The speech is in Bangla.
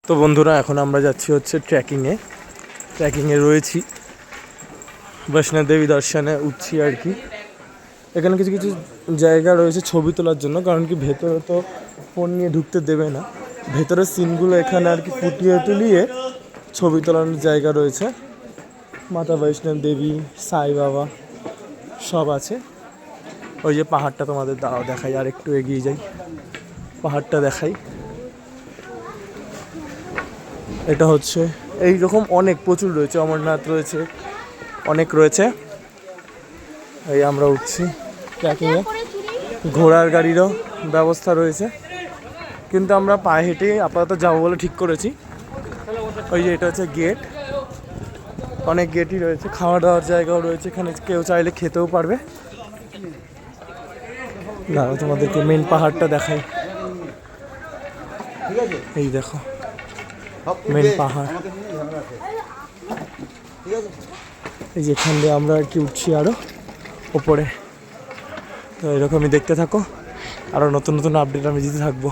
তো বন্ধুরা এখন আমরা যাচ্ছি হচ্ছে ট্রেকিংয়ে রয়েছি, বৈষ্ণব দেবী দর্শনে উঠছি আর কি। এখানে কিছু কিছু জায়গা রয়েছে ছবি তোলার জন্য, কারণ কি ভেতরে তো ফোন নিয়ে ঢুকতে দেবে না। ভেতরের সিনগুলো এখানে আর কি ফুটিয়ে তুলিয়ে ছবি তোলানোর জায়গা রয়েছে। মাতা বৈষ্ণব দেবী, সাই বাবা সব আছে। ওই যে পাহাড়টা তোমাদের দাঁড়াও দেখাই, আর একটু এগিয়ে যাই, পাহাড়টা দেখাই। এটা হচ্ছে এইরকম অনেক প্রচুর রয়েছে, অমরনাথ রয়েছে, অনেক রয়েছে। এই আমরা উঠছি ট্রেকিংয়ে, ঘোড়ার গাড়িরও ব্যবস্থা রয়েছে, কিন্তু আমরা পায়ে হেঁটে আপাতত যাবো বলে ঠিক করেছি। ওই যে এটা হচ্ছে গেট, অনেক গেটই রয়েছে, খাওয়া দাওয়ার জায়গাও রয়েছে, এখানে কেউ চাইলে খেতেও পারবে। দাঁড়াও তোমাদেরকে মেন পাহাড়টা দেখাই, এই দেখো মেন পাহাড়। এই যে এখান দিয়ে আমরা আর কি উঠছি আরও ওপরে। তো এরকমই দেখতে থাকো, আরও নতুন নতুন আপডেট আমি দিতে থাকবো।